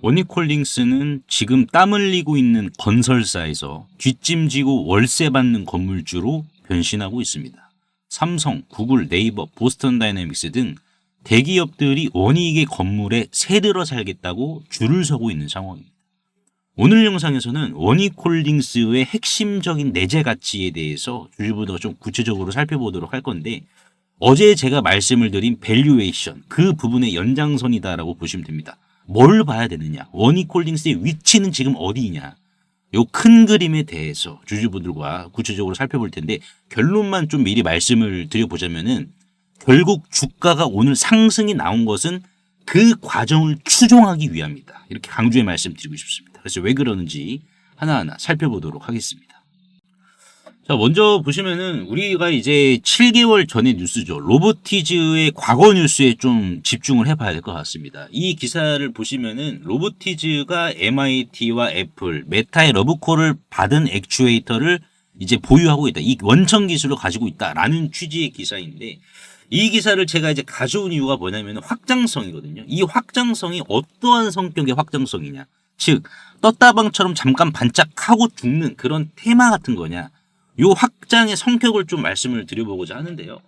원익홀딩스는 지금 땀 흘리고 있는 건설사에서 뒷짐지고 월세 받는 건물주로 변신하고 있습니다. 삼성, 구글, 네이버, 보스턴 다이내믹스 등 대기업들이 원익의 건물에 새들어 살겠다고 줄을 서고 있는 상황입니다. 오늘 영상에서는 원익홀딩스의 핵심적인 내재 가치에 대해서 주주보다 좀 구체적으로 살펴보도록 할 건데, 어제 제가 말씀을 드린 밸류에이션, 그 부분의 연장선이다라고 보시면 됩니다. 뭘 봐야 되느냐, 원익홀딩스의 위치는 지금 어디냐, 요 큰 그림에 대해서 주주분들과 구체적으로 살펴볼 텐데, 결론만 좀 미리 말씀을 드려보자면은 결국 주가가 오늘 상승이 나온 것은 그 과정을 추종하기 위함이다, 이렇게 강조해 말씀드리고 싶습니다. 그래서 왜 그러는지 하나하나 살펴보도록 하겠습니다. 자, 먼저 보시면은 우리가 이제 7개월 전의 뉴스죠. 로보티즈의 과거 뉴스에 좀 집중을 해봐야 될 것 같습니다. 이 기사를 보시면은 로보티즈가 MIT와 애플, 메타의 러브콜을 받은 액추에이터를 이제 보유하고 있다. 이 원천 기술을 가지고 있다라는 취지의 기사인데, 이 기사를 제가 이제 가져온 이유가 뭐냐면 확장성이거든요. 이 확장성이 어떠한 성격의 확장성이냐. 즉, 떴다방처럼 잠깐 반짝하고 죽는 그런 테마 같은 거냐. 요 확장의 성격을 좀 말씀을 드려보고자 하는데요.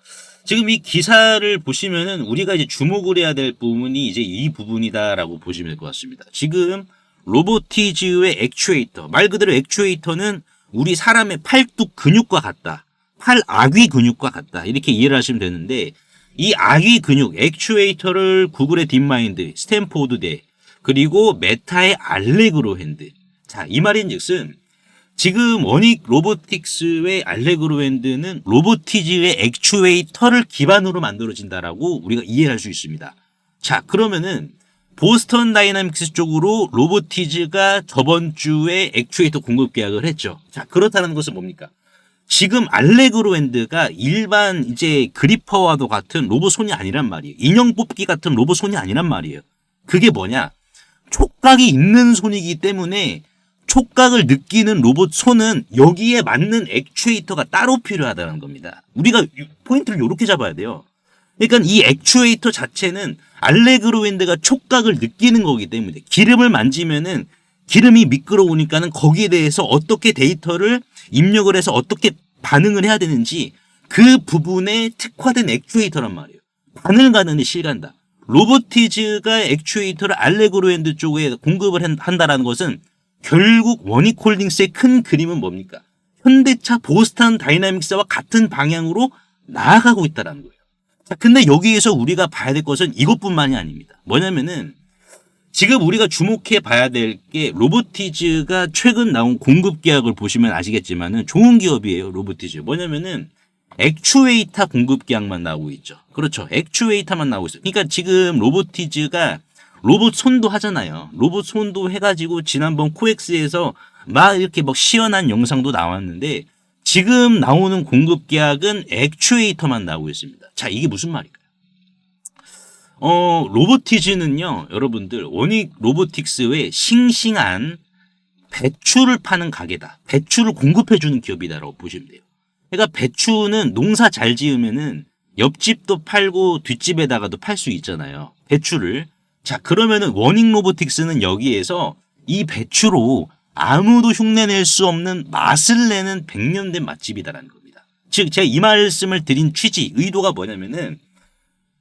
지금 이 기사를 보시면은 우리가 이제 주목을 해야 될 부분이 이제 이 부분이다라고 보시면 될 것 같습니다. 지금 로보티즈의 액추에이터, 말 그대로 액추에이터는 우리 사람의 팔뚝 근육과 같다. 팔 아귀 근육과 같다. 이렇게 이해를 하시면 되는데, 이 아귀 근육, 액추에이터를 구글의 딥마인드, 스탠포드대, 그리고 메타의 알레그로 핸드. 자, 이 말인즉슨 지금 원익 로보틱스의 알레그로 핸드는 로보티즈의 액추에이터를 기반으로 만들어진다라고 우리가 이해할 수 있습니다. 자, 그러면은 보스턴 다이내믹스 쪽으로 로보티즈가 저번 주에 액추에이터 공급 계약을 했죠. 자, 그렇다는 것은 뭡니까? 지금 알레그로 핸드가 일반 이제 그리퍼와도 같은 로봇 손이 아니란 말이에요. 인형 뽑기 같은 로봇 손이 아니란 말이에요. 그게 뭐냐? 촉각이 있는 손이기 때문에 촉각을 느끼는 로봇 손은 여기에 맞는 액추에이터가 따로 필요하다는 겁니다. 우리가 포인트를 이렇게 잡아야 돼요. 그러니까 이 액추에이터 자체는 알레그로 핸드가 촉각을 느끼는 거기 때문에 기름을 만지면은 기름이 미끄러우니까는 거기에 대해서 어떻게 데이터를 입력을 해서 어떻게 반응을 해야 되는지 그 부분에 특화된 액추에이터란 말이에요. 바늘 가는데 실간다. 로보티즈가 액추에이터를 알레그로 핸드 쪽에 공급을 한다라는 것은 결국 원익홀딩스의 큰 그림은 뭡니까? 현대차 보스턴 다이내믹스와 같은 방향으로 나아가고 있다는 거예요. 자, 근데 여기에서 우리가 봐야 될 것은 이것뿐만이 아닙니다. 뭐냐면은 지금 우리가 주목해 봐야 될 게, 로보티즈가 최근 나온 공급 계약을 보시면 아시겠지만은 좋은 기업이에요, 로보티즈. 뭐냐면은 액추에이터 공급 계약만 나오고 있죠. 그렇죠. 액추에이터만 나오고 있어요. 그러니까 지금 로보티즈가 로봇 손도 하잖아요. 로봇 손도 해가지고 지난번 코엑스에서 막 이렇게 막 시원한 영상도 나왔는데, 지금 나오는 공급 계약은 액추에이터만 나오고 있습니다. 자, 이게 무슨 말일까요? 로보티즈는요, 여러분들, 원익 로보틱스의 싱싱한 배추를 파는 가게다. 배추를 공급해주는 기업이다라고 보시면 돼요. 그러니까 배추는 농사 잘 지으면은 옆집도 팔고 뒷집에다가도 팔 수 있잖아요. 배추를. 자, 그러면은 원익 로보틱스는 여기에서 이 배추로 아무도 흉내낼 수 없는 맛을 내는 100년 된 맛집이다라는 겁니다. 즉, 제가 이 말씀을 드린 취지, 의도가 뭐냐면은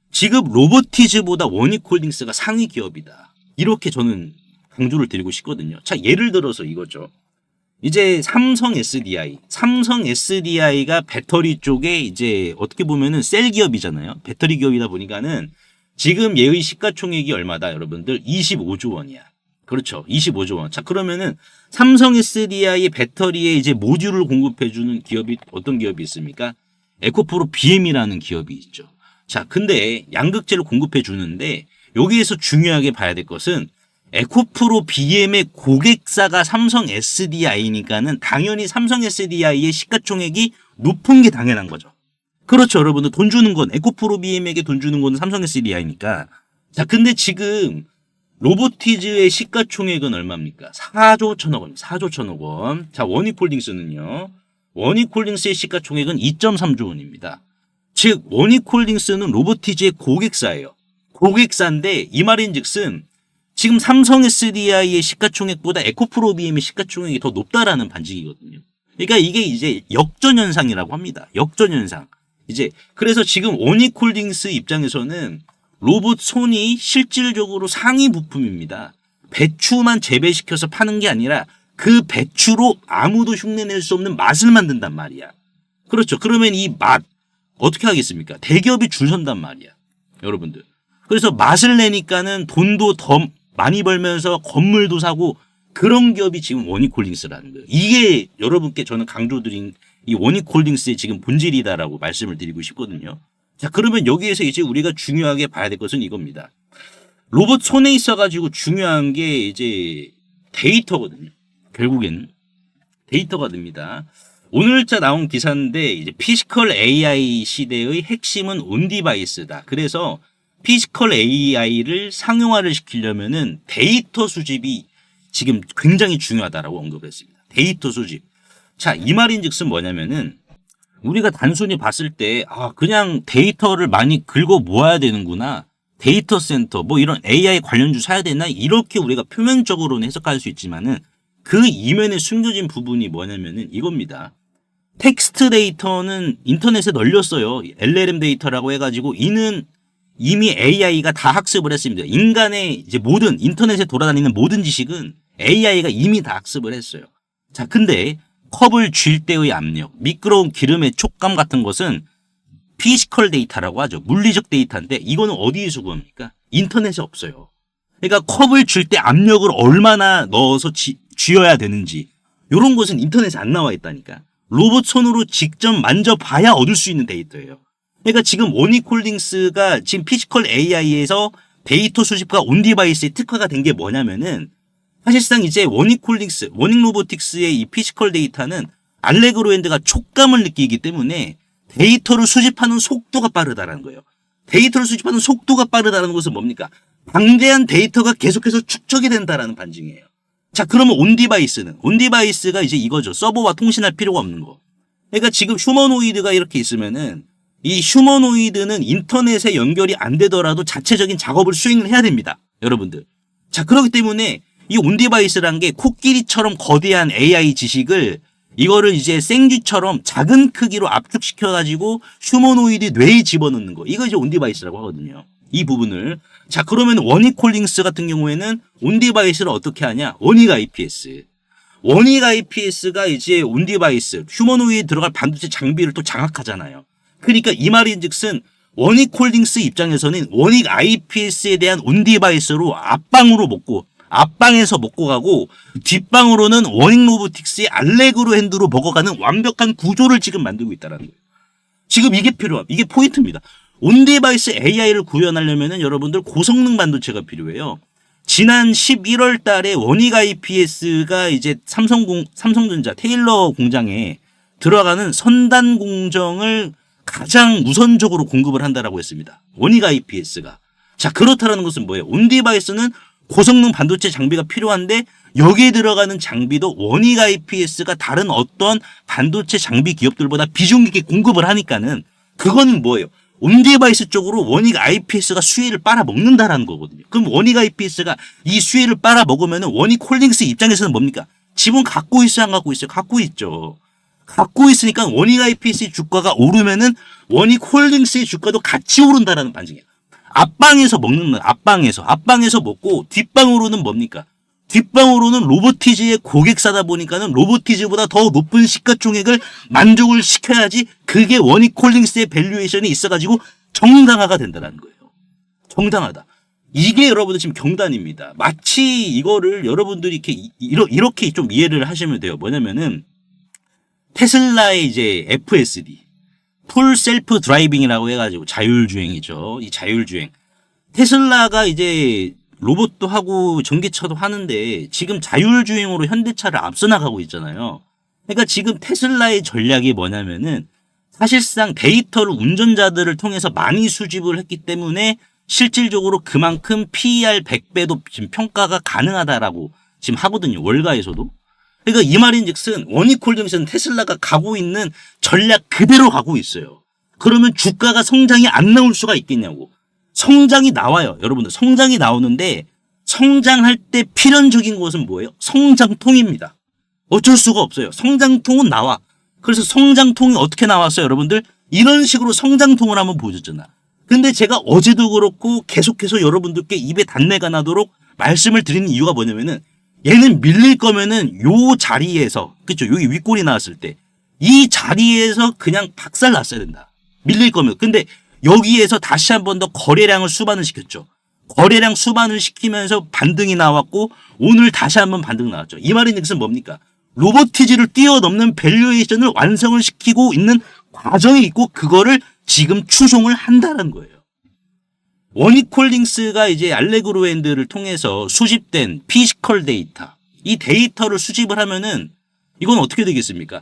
지금 로보티즈보다 원익홀딩스가 상위 기업이다. 이렇게 저는 강조를 드리고 싶거든요. 자, 예를 들어서 이거죠. 이제 삼성 SDI가 배터리 쪽에 이제 어떻게 보면은 셀 기업이잖아요. 배터리 기업이다 보니까는 지금 얘의 시가총액이 얼마다, 여러분들? 25조 원이야. 그렇죠. 25조 원. 자, 그러면은 삼성 SDI 배터리에 이제 모듈을 공급해주는 기업이 어떤 기업이 있습니까? 에코프로 BM이라는 기업이 있죠. 자, 근데 양극재를 공급해 주는데 여기에서 중요하게 봐야 될 것은 에코프로 BM의 고객사가 삼성 SDI니까는 당연히 삼성 SDI의 시가총액이 높은 게 당연한 거죠. 그렇죠, 여러분들. 돈 주는 건, 에코프로 BM에게 돈 주는 건 삼성 SDI니까. 자, 근데 지금 로보티즈의 시가총액은 얼마입니까? 4조 1천억 원. 4조 1천억 원. 자, 원익홀딩스는요. 원익홀딩스의 시가총액은 2.3조 원입니다. 즉 원익홀딩스는 로보티즈의 고객사예요. 고객사인데 이 말인즉슨 지금 삼성 SDI의 시가총액보다 에코프로비엠의 시가총액이 더 높다라는 반증이거든요. 그러니까 이게 이제 역전현상이라고 합니다. 역전현상. 이제 그래서 지금 원익홀딩스 입장에서는 로봇 손이 실질적으로 상위 부품입니다. 배추만 재배시켜서 파는 게 아니라 그 배추로 아무도 흉내낼 수 없는 맛을 만든단 말이야. 그렇죠. 그러면 이 맛 어떻게 하겠습니까? 대기업이 줄 선단 말이야. 여러분들. 그래서 맛을 내니까는 돈도 더 많이 벌면서 건물도 사고 그런 기업이 지금 원익홀딩스라는 거예요. 이게 여러분께 저는 강조드린 이 원익홀딩스의 지금 본질이다라고 말씀을 드리고 싶거든요. 자, 그러면 여기에서 이제 우리가 중요하게 봐야 될 것은 이겁니다. 로봇 손에 있어가지고 중요한 게 이제 데이터거든요. 결국에는 데이터가 됩니다. 오늘자 나온 기사인데 이제 피지컬 AI 시대의 핵심은 온디바이스다. 그래서 피지컬 AI를 상용화를 시키려면은 데이터 수집이 지금 굉장히 중요하다라고 언급했습니다. 데이터 수집. 자, 이 말인즉슨 뭐냐면은 우리가 단순히 봤을 때 그냥 데이터를 많이 긁어 모아야 되는구나. 데이터 센터 뭐 이런 AI 관련주 사야 되나 이렇게 우리가 표면적으로는 해석할 수 있지만은 그 이면에 숨겨진 부분이 뭐냐면은 이겁니다. 텍스트 데이터는 인터넷에 널렸어요. LLM 데이터라고 해가지고 이는 이미 AI가 다 학습을 했습니다. 인간의 이제 모든 인터넷에 돌아다니는 모든 지식은 AI가 이미 다 학습을 했어요. 자, 근데 컵을 쥘 때의 압력, 미끄러운 기름의 촉감 같은 것은 피지컬 데이터라고 하죠. 물리적 데이터인데 이거는 어디에서 구합니까? 인터넷에 없어요. 그러니까 컵을 쥘 때 압력을 얼마나 넣어서 쥐어야 되는지 이런 것은 인터넷에 안 나와 있다니까. 로봇 손으로 직접 만져봐야 얻을 수 있는 데이터예요. 그러니까 지금 원익홀딩스가 지금 피지컬 AI에서 데이터 수집과 온디바이스에 특화가 된 게 뭐냐면은 사실상 이제 원익홀딩스, 원익로보틱스의 이 피지컬 데이터는 알레그로엔드가 촉감을 느끼기 때문에 데이터를 수집하는 속도가 빠르다라는 거예요. 데이터를 수집하는 속도가 빠르다는 것은 뭡니까? 방대한 데이터가 계속해서 축적이 된다라는 반증이에요. 자, 그러면 온디바이스는? 온디바이스가 이제 이거죠. 서버와 통신할 필요가 없는 거. 그러니까 지금 휴머노이드가 이렇게 있으면은 이 휴머노이드는 인터넷에 연결이 안 되더라도 자체적인 작업을 수행을 해야 됩니다. 여러분들. 자, 그렇기 때문에 이 온디바이스란 게 코끼리처럼 거대한 AI 지식을 이거를 이제 생쥐처럼 작은 크기로 압축시켜가지고 휴머노이드 뇌에 집어넣는 거. 이거 이제 온디바이스라고 하거든요. 이 부분을. 자, 그러면 원익홀딩스 같은 경우에는 온디바이스를 어떻게 하냐? 원익 IPS. 원익 IPS가 이제 온디바이스, 휴머노이드에 들어갈 반도체 장비를 또 장악하잖아요. 그러니까 이 말인즉슨 원익홀딩스 입장에서는 원익 IPS에 대한 온디바이스로 앞방에서 먹고 가고 뒷방으로는 원익로보틱스의 알레그로 핸드로 먹어가는 완벽한 구조를 지금 만들고 있다는 거예요. 지금 이게 이게 포인트입니다. 온디바이스 AI를 구현하려면은 여러분들 고성능 반도체가 필요해요. 지난 11월 달에 원익 IPS가 이제 삼성전자 테일러 공장에 들어가는 선단 공정을 가장 우선적으로 공급을 한다라고 했습니다. 원익 IPS가. 자, 그렇다라는 것은 뭐예요? 온디바이스는 고성능 반도체 장비가 필요한데 여기에 들어가는 장비도 원익 IPS가 다른 어떤 반도체 장비 기업들보다 비중 있게 공급을 하니까는 그건 뭐예요? 온디바이스 쪽으로 원익 IPS가 수혜를 빨아먹는다라는 거거든요. 그럼 원익 IPS가 이 수혜를 빨아먹으면 원익홀딩스 입장에서는 뭡니까? 지분 갖고 있어요, 안 갖고 있어요? 갖고 있죠. 갖고 있으니까 원익 IPS의 주가가 오르면은 원익홀딩스의 주가도 같이 오른다라는 반증이야. 앞방에서 먹고 뒷방으로는 뭡니까? 뒷방으로는 로보티즈의 고객사다 보니까는 로보티즈보다 더 높은 시가총액을 만족을 시켜야지 그게 원익홀딩스의 밸류에이션이 있어가지고 정당화가 된다는 거예요. 정당하다. 이게 여러분들 지금 경단입니다. 마치 이거를 여러분들이 이렇게 좀 이해를 하시면 돼요. 뭐냐면은 테슬라의 이제 FSD, 풀 셀프 드라이빙이라고 해가지고 자율주행이죠. 이 자율주행. 테슬라가 이제 로봇도 하고 전기차도 하는데 지금 자율주행으로 현대차를 앞서 나가고 있잖아요. 그러니까 지금 테슬라의 전략이 뭐냐면은 사실상 데이터를 운전자들을 통해서 많이 수집을 했기 때문에 실질적으로 그만큼 PER 100배도 지금 평가가 가능하다라고 지금 하거든요. 월가에서도. 그러니까 이 말인즉슨 원익홀딩스는 테슬라가 가고 있는 전략 그대로 가고 있어요. 그러면 주가가 성장이 안 나올 수가 있겠냐고. 성장이 나와요. 여러분들 성장이 나오는데 성장할 때 필연적인 것은 뭐예요? 성장통입니다. 어쩔 수가 없어요. 성장통은 나와. 그래서 성장통이 어떻게 나왔어요, 여러분들? 이런 식으로 성장통을 한번 보여줬잖아. 근데 제가 어제도 그렇고 계속해서 여러분들께 입에 단내가 나도록 말씀을 드리는 이유가 뭐냐면은 얘는 밀릴 거면은 요 자리에서, 그쵸? 여기 윗골이 나왔을 때 이 자리에서 그냥 박살 났어야 된다. 밀릴 거면. 근데 여기에서 다시 한 번 더 거래량을 수반을 시켰죠. 거래량 수반을 시키면서 반등이 나왔고 오늘 다시 한번 반등 나왔죠. 이 말인 것은 뭡니까? 로보티지를 뛰어넘는 밸류에이션을 완성을 시키고 있는 과정이 있고 그거를 지금 추종을 한다는 거예요. 원익홀딩스가 이제 알레그로 핸드를 통해서 수집된 피지컬 데이터, 이 데이터를 수집을 하면은 이건 어떻게 되겠습니까?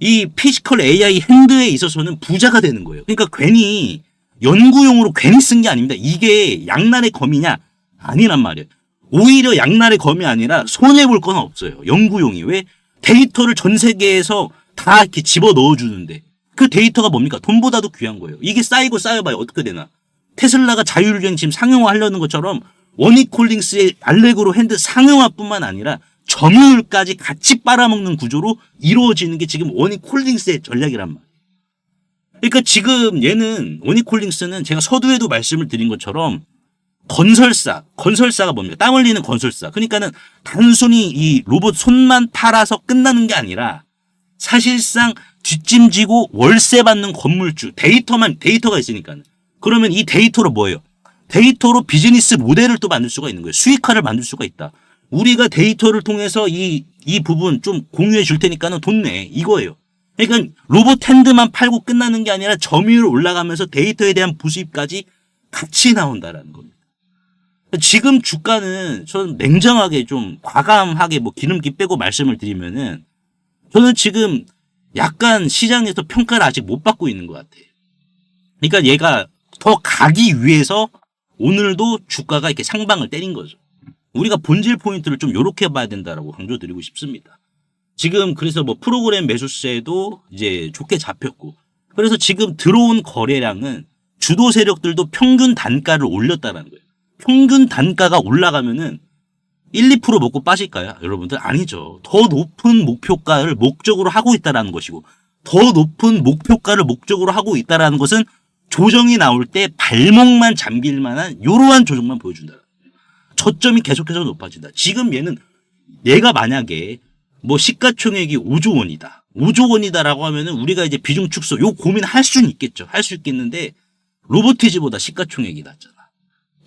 이 피지컬 AI 핸드에 있어서는 부자가 되는 거예요. 그러니까 괜히 연구용으로 괜히 쓴 게 아닙니다. 이게 양날의 검이냐? 아니란 말이에요. 오히려 양날의 검이 아니라 손해볼 건 없어요. 연구용이. 왜? 데이터를 전 세계에서 다 이렇게 집어 넣어주는데 그 데이터가 뭡니까? 돈보다도 귀한 거예요. 이게 쌓이고 쌓여봐요. 어떻게 되나? 테슬라가 자율주행 지금 상용화 하려는 것처럼 원익홀딩스의 알레그로 핸드 상용화뿐만 아니라 점유율까지 같이 빨아먹는 구조로 이루어지는 게 지금 원익홀딩스의 전략이란 말이에요. 그러니까 지금 얘는 원익홀딩스는 제가 서두에도 말씀을 드린 것처럼 건설사가 뭡니까? 땀 흘리는 건설사. 그러니까는 단순히 이 로봇 손만 팔아서 끝나는 게 아니라 사실상 뒷짐지고 월세 받는 건물주, 데이터가 있으니까는. 그러면 이 데이터로 뭐예요? 데이터로 비즈니스 모델을 또 만들 수가 있는 거예요. 수익화를 만들 수가 있다. 우리가 데이터를 통해서 이 부분 좀 공유해 줄 테니까는 돈 내. 이거예요. 그러니까 로봇 핸드만 팔고 끝나는 게 아니라 점유율 올라가면서 데이터에 대한 부수입까지 같이 나온다라는 겁니다. 지금 주가는 저는 냉정하게 좀 과감하게 뭐 기름기 빼고 말씀을 드리면은 저는 지금 약간 시장에서 평가를 아직 못 받고 있는 것 같아요. 그러니까 얘가 더 가기 위해서 오늘도 주가가 이렇게 상방을 때린 거죠. 우리가 본질 포인트를 좀 요렇게 봐야 된다라고 강조드리고 싶습니다. 지금 그래서 뭐 프로그램 매수세도 이제 좋게 잡혔고 그래서 지금 들어온 거래량은 주도 세력들도 평균 단가를 올렸다는 거예요. 평균 단가가 올라가면은 1, 2% 먹고 빠질까요? 여러분들 아니죠. 더 높은 목표가를 목적으로 하고 있다는 것이고 더 높은 목표가를 목적으로 하고 있다는 것은 조정이 나올 때 발목만 잠길 만한 이러한 조정만 보여준다. 저점이 계속해서 높아진다. 지금 얘가 만약에 뭐 시가총액이 5조 원이다. 5조 원이다라고 하면은 우리가 이제 비중 축소 요 고민할 수는 있겠죠. 할 수 있겠는데 로보티지보다 시가총액이 낮잖아.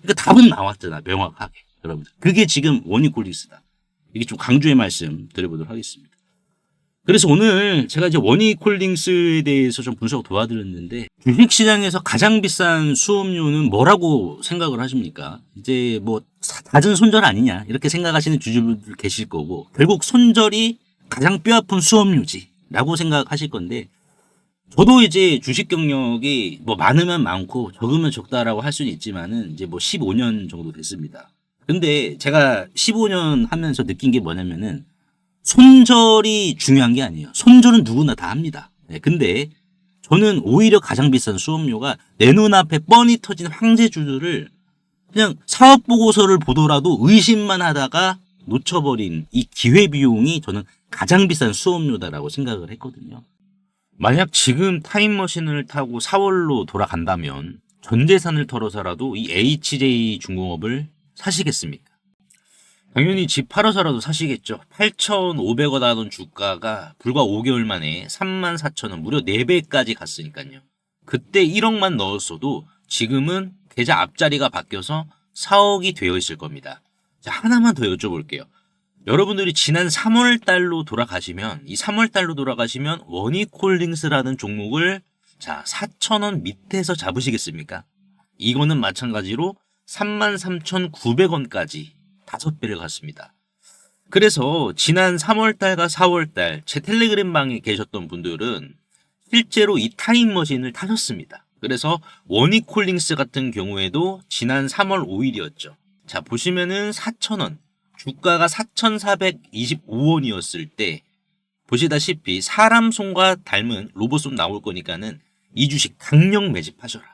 그러니까 답은 나왔잖아. 명확하게. 여러분들. 그게 지금 원익홀딩스다. 이게 좀 강조의 말씀 드려보도록 하겠습니다. 그래서 오늘 제가 이제 원익홀딩스에 대해서 좀 분석을 도와드렸는데 주식시장에서 가장 비싼 수업료는 뭐라고 생각을 하십니까? 이제 뭐 낮은 손절 아니냐 이렇게 생각하시는 주주분들 계실 거고 결국 손절이 가장 뼈아픈 수업료지라고 생각하실 건데 저도 이제 주식 경력이 뭐 많으면 많고 적으면 적다라고 할 수는 있지만은 이제 뭐 15년 정도 됐습니다. 근데 제가 15년 하면서 느낀 게 뭐냐면은 손절이 중요한 게 아니에요. 손절은 누구나 다 합니다. 네, 근데 저는 오히려 가장 비싼 수업료가 내 눈앞에 뻔히 터진 황제주들을 그냥 사업보고서를 보더라도 의심만 하다가 놓쳐버린 이 기회비용이 저는 가장 비싼 수업료다라고 생각을 했거든요. 만약 지금 타임머신을 타고 4월로 돌아간다면 전 재산을 털어서라도 이 HJ 중공업을 사시겠습니까? 당연히 집 팔아서라도 사시겠죠. 8,500원 하던 주가가 불과 5개월 만에 34,000원 무려 4배까지 갔으니까요. 그때 1억만 넣었어도 지금은 계좌 앞자리가 바뀌어서 4억이 되어 있을 겁니다. 자, 하나만 더 여쭤볼게요. 여러분들이 지난 3월 달로 돌아가시면 이 3월 달로 돌아가시면 원익홀딩스라는 종목을 자 4,000원 밑에서 잡으시겠습니까? 이거는 마찬가지로 33,900원까지 5배를 갔습니다. 그래서 지난 3월달과 4월달 제 텔레그램 방에 계셨던 분들은 실제로 이 타임머신을 타셨습니다. 그래서 원익홀딩스 같은 경우에도 지난 3월 5일이었죠. 자 보시면은 4,000원 주가가 4,425원이었을 때 보시다시피 사람 손과 닮은 로봇손 나올 거니까는 이 주식 강력 매집하셔라.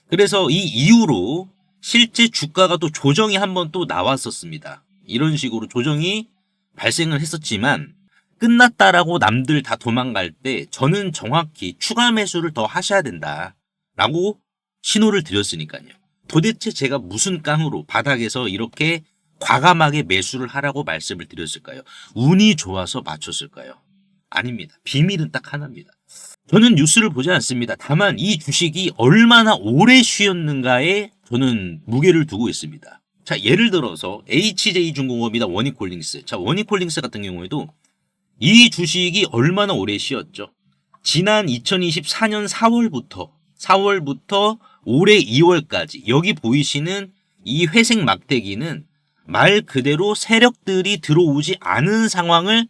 그래서 이 이후로 실제 주가가 또 조정이 한번 또 나왔었습니다. 이런 식으로 조정이 발생을 했었지만 끝났다라고 남들 다 도망갈 때 저는 정확히 추가 매수를 더 하셔야 된다라고 신호를 드렸으니까요. 도대체 제가 무슨 깡으로 바닥에서 이렇게 과감하게 매수를 하라고 말씀을 드렸을까요? 운이 좋아서 맞췄을까요? 아닙니다. 비밀은 딱 하나입니다. 저는 뉴스를 보지 않습니다. 다만 이 주식이 얼마나 오래 쉬었는가에 저는 무게를 두고 있습니다. 자, 예를 들어서 HJ중공업이나 원익홀딩스. 자, 원익홀딩스 같은 경우에도 이 주식이 얼마나 오래 쉬었죠. 지난 2024년 4월부터 올해 2월까지 여기 보이시는 이 회색 막대기는 말 그대로 세력들이 들어오지 않은 상황을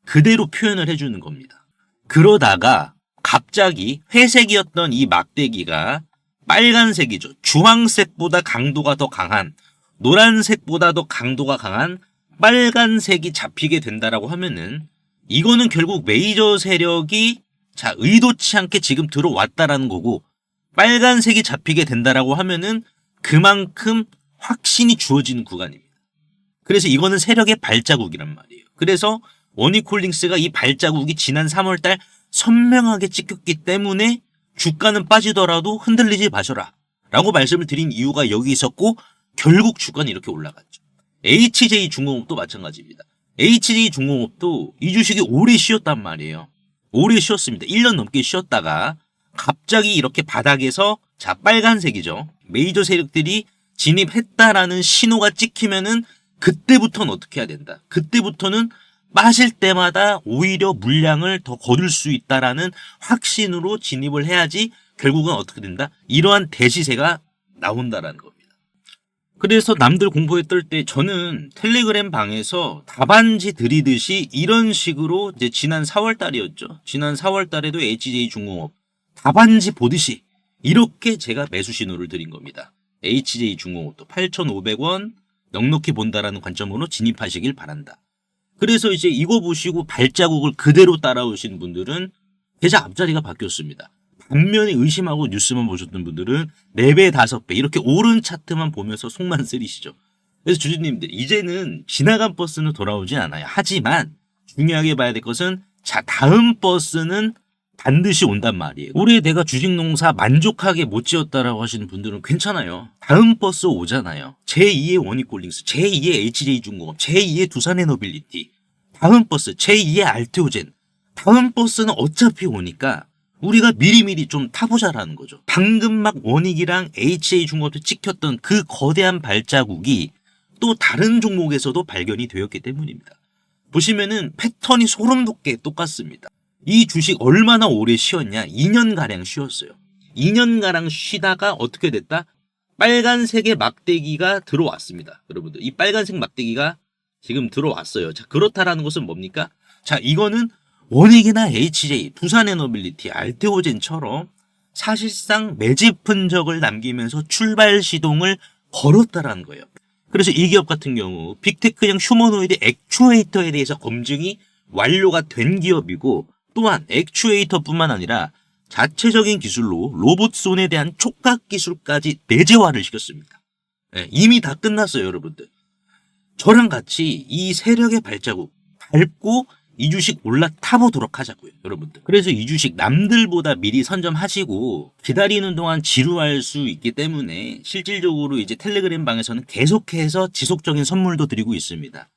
그대로 표현을 해주는 겁니다. 그러다가 갑자기 회색이었던 이 막대기가 빨간색이죠. 주황색보다 강도가 더 강한, 노란색보다 더 강도가 강한 빨간색이 잡히게 된다라고 하면은 이거는 결국 메이저 세력이 자 의도치 않게 지금 들어왔다라는 거고, 빨간색이 잡히게 된다라고 하면은 그만큼 확신이 주어지는 구간입니다. 그래서 이거는 세력의 발자국이란 말이에요. 그래서 원익홀딩스가 이 발자국이 지난 3월달 선명하게 찍혔기 때문에 주가는 빠지더라도 흔들리지 마셔라 라고 말씀을 드린 이유가 여기 있었고, 결국 주가는 이렇게 올라갔죠. HJ중공업도 마찬가지입니다. HJ중공업도 이 주식이 오래 쉬었단 말이에요. 오래 쉬었습니다. 1년 넘게 쉬었다가 갑자기 이렇게 바닥에서 자 빨간색이죠. 메이저 세력들이 진입했다라는 신호가 찍히면은 그때부터는 어떻게 해야 된다. 그때부터는 빠질 때마다 오히려 물량을 더 거둘 수 있다라는 확신으로 진입을 해야지 결국은 어떻게 된다. 이러한 대시세가 나온다라는 겁니다. 그래서 남들 공포에 떨 때 저는 텔레그램 방에서 답안지 드리듯이 이런 식으로 이제 지난 4월 달이었죠. 지난 4월 달에도 HJ중공업 답안지 보듯이 이렇게 제가 매수 신호를 드린 겁니다. HJ중공업도 8,500원 넉넉히 본다라는 관점으로 진입하시길 바란다. 그래서 이제 이거 보시고 발자국을 그대로 따라오신 분들은 계좌 앞자리가 바뀌었습니다. 반면에 의심하고 뉴스만 보셨던 분들은 4배, 5배 이렇게 오른 차트만 보면서 속만 쓰리시죠. 그래서 주주님들 이제는 지나간 버스는 돌아오지 않아요. 하지만 중요하게 봐야 될 것은 자 다음 버스는 반드시 온단 말이에요. 올해 내가 주식 농사 만족하게 못 지었다라고 하시는 분들은 괜찮아요. 다음 버스 오잖아요. 제2의 원익홀딩스, 제2의 HJ중공업, 제2의 두산에너빌리티, 다음 버스 제2의 알테오젠. 다음 버스는 어차피 오니까 우리가 미리미리 좀 타보자라는 거죠. 방금 막 원익이랑 HJ중공업에 찍혔던 그 거대한 발자국이 또 다른 종목에서도 발견이 되었기 때문입니다. 보시면은 패턴이 소름 돋게 똑같습니다. 이 주식 얼마나 오래 쉬었냐? 2년가량 쉬었어요. 2년가량 쉬다가 어떻게 됐다? 빨간색의 막대기가 들어왔습니다. 여러분들 이 빨간색 막대기가 지금 들어왔어요. 자 그렇다라는 것은 뭡니까? 자 이거는 원익이나 HJ, 두산에너빌리티, 알테오젠처럼 사실상 매집 흔적을 남기면서 출발 시동을 걸었다라는 거예요. 그래서 이 기업 같은 경우 빅테크형 휴머노이드 액추에이터에 대해서 검증이 완료가 된 기업이고, 또한 액추에이터뿐만 아니라 자체적인 기술로 로봇손에 대한 촉각 기술까지 내재화를 시켰습니다. 네, 이미 다 끝났어요, 여러분들. 저랑 같이 이 세력의 발자국 밟고 이 주식 올라타보도록 하자고요, 여러분들. 그래서 이 주식 남들보다 미리 선점하시고 기다리는 동안 지루할 수 있기 때문에 실질적으로 이제 텔레그램 방에서는 계속해서 지속적인 선물도 드리고 있습니다.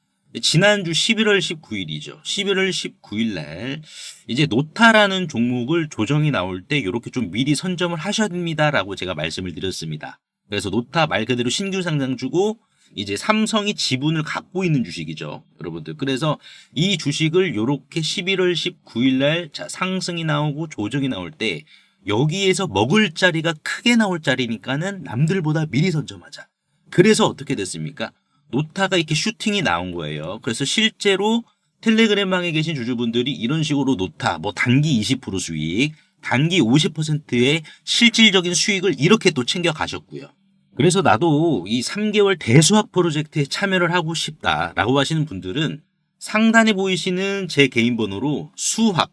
지난주 11월 19일이죠. 11월 19일 날 이제 노타라는 종목을 조정이 나올 때 이렇게 좀 미리 선점을 하셔야 됩니다라고 제가 말씀을 드렸습니다. 그래서 노타 말 그대로 신규 상장주고 이제 삼성이 지분을 갖고 있는 주식이죠, 여러분들. 그래서 이 주식을 이렇게 11월 19일 날 자 상승이 나오고 조정이 나올 때 여기에서 먹을 자리가 크게 나올 자리니까는 남들보다 미리 선점하자. 그래서 어떻게 됐습니까? 노타가 이렇게 슈팅이 나온 거예요. 그래서 실제로 텔레그램방에 계신 주주분들이 이런 식으로 노타, 뭐 단기 20% 수익, 단기 50%의 실질적인 수익을 이렇게 또 챙겨 가셨고요. 그래서 나도 이 3개월 대수학 프로젝트에 참여를 하고 싶다라고 하시는 분들은 상단에 보이시는 제 개인 번호로 수학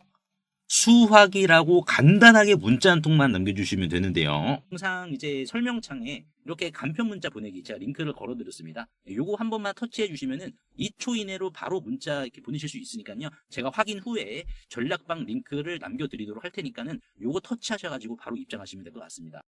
수화기라고 간단하게 문자 한 통만 남겨주시면 되는데요. 항상 이제 설명창에 이렇게 간편 문자 보내기 제가 링크를 걸어드렸습니다. 요거 한 번만 터치해 주시면은 2초 이내로 바로 문자 이렇게 보내실 수 있으니까요. 제가 확인 후에 전략방 링크를 남겨드리도록 할 테니까는 요거 터치하셔가지고 바로 입장하시면 될 것 같습니다.